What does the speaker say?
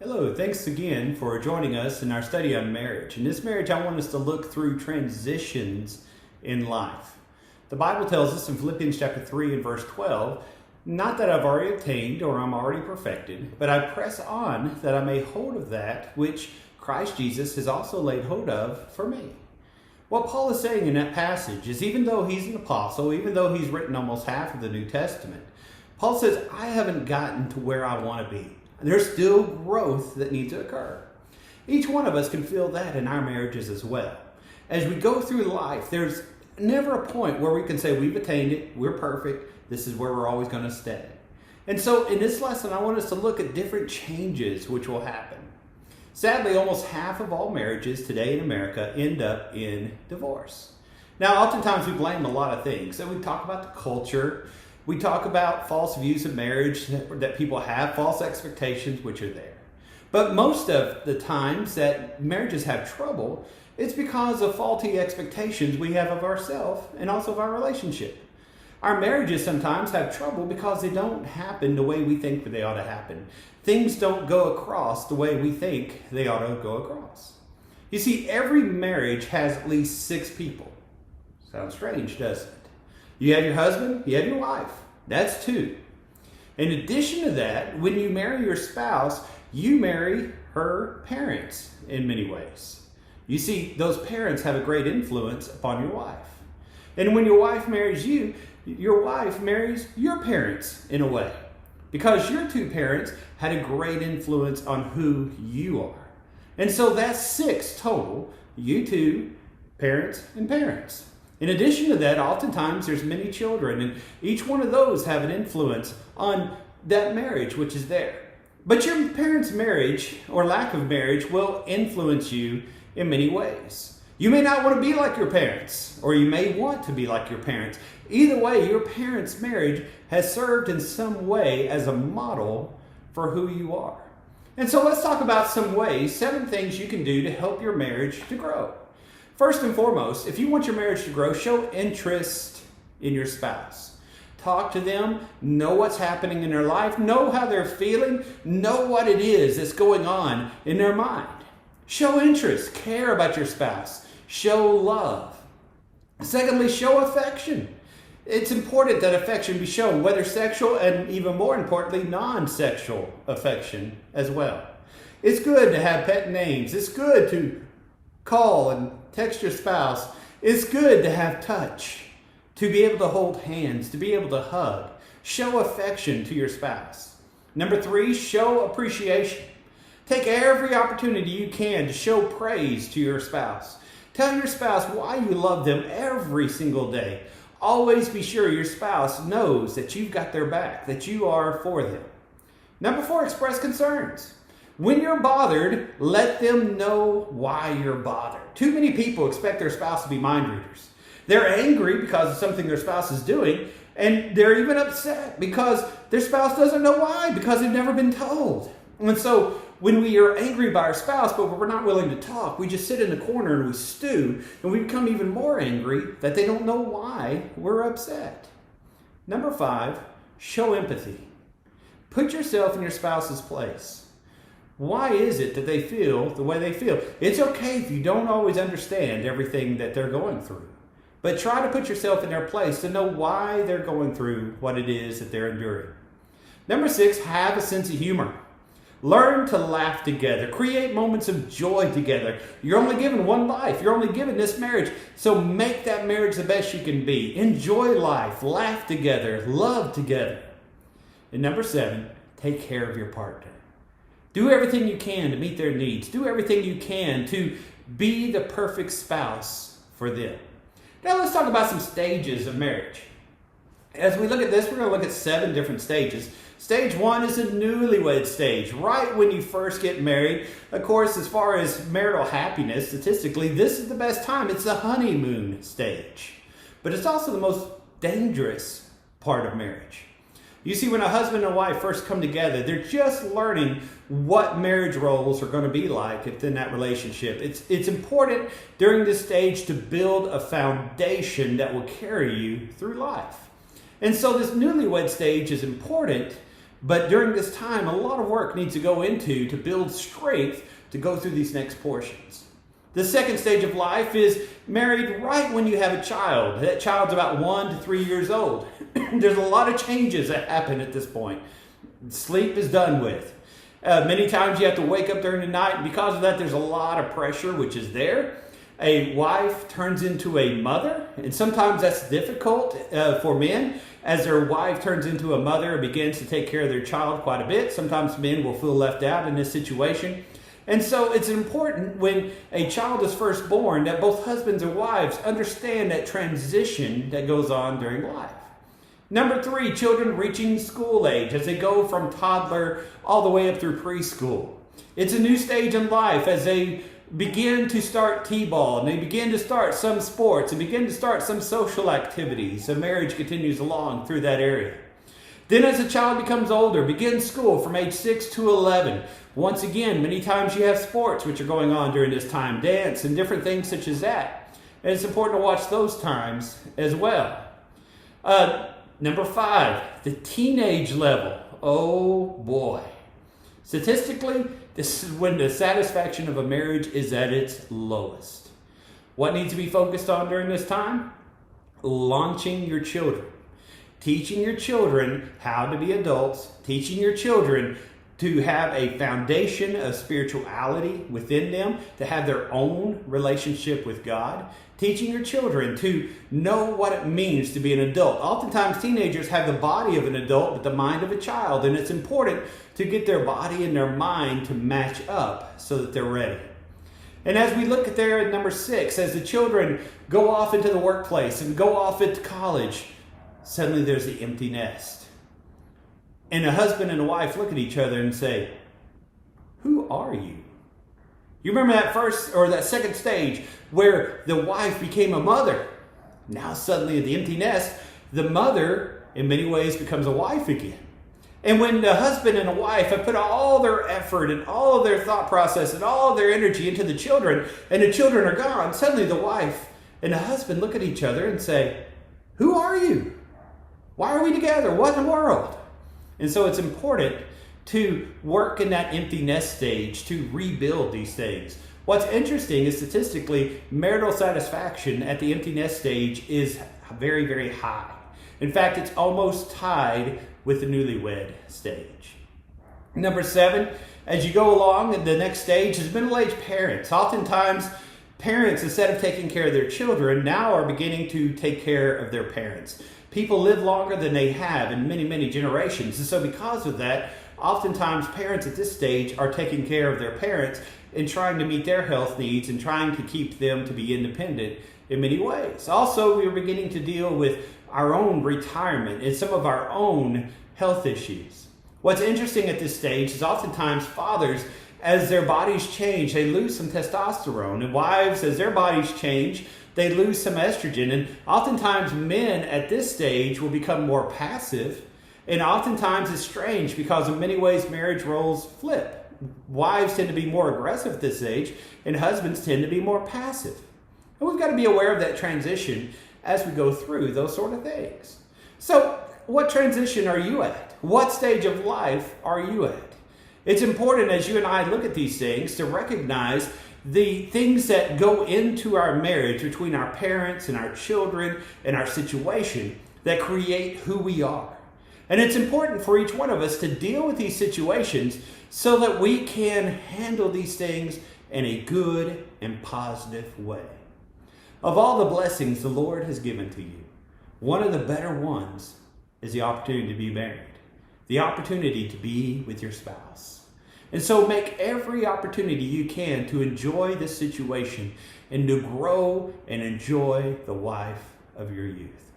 Hello, thanks again for joining us in our study on marriage. In this marriage, I want us to look through transitions in life. The Bible tells us in Philippians chapter 3 and verse 12, not that I've already obtained or I'm already perfected, but I press on that I may hold of that which Christ Jesus has also laid hold of for me. What Paul is saying in that passage is even though he's an apostle, even though he's written almost half of the New Testament, Paul says, I haven't gotten to where I want to be. There's still growth that needs to occur. Each one of us can feel that in our marriages as well. As we go through life, there's never a point where we can say we've attained it, we're perfect, this is where we're always going to stay. And so in this lesson, I want us to look at different changes which will happen. Sadly, almost half of all marriages today in America end up in divorce. Now, oftentimes we blame a lot of things. So we talk about the culture. We talk about false views of marriage that people have, false expectations which are there. But most of the times that marriages have trouble, it's because of faulty expectations we have of ourselves and also of our relationship. Our marriages sometimes have trouble because they don't happen the way we think they ought to happen. Things don't go across the way we think they ought to go across. You see, every marriage has at least 6 people. Sounds strange, doesn't it? You have your husband, you have your wife. That's 2. In addition to that, when you marry your spouse, you marry her parents in many ways. You see, those parents have a great influence upon your wife. And when your wife marries you, your wife marries your parents in a way. Because your 2 parents had a great influence on who you are. And so that's 6 total, you 2, parents and parents. In addition to that, oftentimes there's many children, and each one of those have an influence on that marriage which is there. But your parents' marriage or lack of marriage will influence you in many ways. You may not want to be like your parents, or you may want to be like your parents. Either way, your parents' marriage has served in some way as a model for who you are. And so let's talk about some ways, 7 things you can do to help your marriage to grow. First and foremost, if you want your marriage to grow, show interest in your spouse. Talk to them, know what's happening in their life, know how they're feeling, know what it is that's going on in their mind. Show interest, care about your spouse, show love. Secondly, show affection. It's important that affection be shown, whether sexual and even more importantly, non-sexual affection as well. It's good to have pet names. It's good to call and text your spouse. It's good to have touch, to be able to hold hands, to be able to hug. Show affection to your spouse. Number 3, show appreciation. Take every opportunity you can to show praise to your spouse. Tell your spouse why you love them every single day. Always be sure your spouse knows that you've got their back, that you are for them. Number 4, express concerns. When you're bothered, let them know why you're bothered. Too many people expect their spouse to be mind readers. They're angry because of something their spouse is doing, and they're even upset because their spouse doesn't know why, because they've never been told. And so when we are angry by our spouse, but we're not willing to talk, we just sit in the corner and we stew, and we become even more angry that they don't know why we're upset. Number 5, show empathy. Put yourself in your spouse's place. Why is it that they feel the way they feel? It's okay if you don't always understand everything that they're going through. But try to put yourself in their place to know why they're going through what it is that they're enduring. Number 6, have a sense of humor. Learn to laugh together. Create moments of joy together. You're only given one life. You're only given this marriage. So make that marriage the best you can be. Enjoy life. Laugh together. Love together. And number 7, take care of your partner. Do everything you can to meet their needs. Do everything you can to be the perfect spouse for them. Now let's talk about some stages of marriage. As we look at this, we're going to look at 7 different stages. Stage 1 is the newlywed stage, right when you first get married. Of course, as far as marital happiness, statistically, this is the best time. It's the honeymoon stage. But it's also the most dangerous part of marriage. You see, when a husband and wife first come together, they're just learning what marriage roles are going to be like within that relationship. It's important during this stage to build a foundation that will carry you through life. And so this newlywed stage is important But during this time, a lot of work needs to go into to build strength to go through these next portions. The second stage of life is married right when you have a child. That child's about 1 to 3 years old. There's a lot of changes that happen at this point. Sleep is done with. Many times you have to wake up during the night, and because of that, there's a lot of pressure, which is there. A wife turns into a mother, and sometimes that's difficult for men, as their wife turns into a mother and begins to take care of their child quite a bit. Sometimes men will feel left out in this situation. And so it's important when a child is first born that both husbands and wives understand that transition that goes on during life. Number 3, children reaching school age as they go from toddler all the way up through preschool. It's a new stage in life as they begin to start t-ball and they begin to start some sports and begin to start some social activities. So marriage continues along through that area. Then as a child becomes older, begins school from age 6 to 11. Once again, many times you have sports which are going on during this time, dance and different things such as that. And it's important to watch those times as well. Number 5, the teenage level. Oh boy. Statistically, this is when the satisfaction of a marriage is at its lowest. What needs to be focused on during this time? Launching your children. Teaching your children how to be adults. Teaching your children to have a foundation of spirituality within them, to have their own relationship with God. Teaching your children to know what it means to be an adult. Oftentimes teenagers have the body of an adult but the mind of a child, and it's important to get their body and their mind to match up so that they're ready. And as we look at there at number 6, as the children go off into the workplace and go off into college, suddenly there's the empty nest. And a husband and a wife look at each other and say, "Who are you?" You remember that first or that second stage where the wife became a mother. Now suddenly at the empty nest, the mother in many ways becomes a wife again. And when the husband and the wife have put all their effort and all of their thought process and all of their energy into the children, and the children are gone, suddenly the wife and the husband look at each other and say, "Who are you? Why are we together? What in the world?" And so it's important to work in that empty nest stage to rebuild these things. What's interesting is statistically, marital satisfaction at the empty nest stage is very, very high. In fact, it's almost tied with the newlywed stage. Number 7, as you go along, the next stage is middle-aged parents. Oftentimes, parents, instead of taking care of their children, now are beginning to take care of their parents. People live longer than they have in many, many generations. And so because of that, oftentimes parents at this stage are taking care of their parents and trying to meet their health needs and trying to keep them to be independent in many ways. Also, we're beginning to deal with our own retirement and some of our own health issues. What's interesting at this stage is oftentimes fathers, as their bodies change, they lose some testosterone. And wives, as their bodies change, they lose some estrogen. And oftentimes men at this stage will become more passive. And oftentimes it's strange because in many ways marriage roles flip. Wives tend to be more aggressive at this age and husbands tend to be more passive. And we've got to be aware of that transition as we go through those sort of things. So what transition are you at? What stage of life are you at? It's important as you and I look at these things to recognize the things that go into our marriage between our parents and our children and our situation that create who we are. And it's important for each one of us to deal with these situations so that we can handle these things in a good and positive way. Of all the blessings the Lord has given to you, one of the better ones is the opportunity to be married, the opportunity to be with your spouse. And so make every opportunity you can to enjoy this situation and to grow and enjoy the wife of your youth.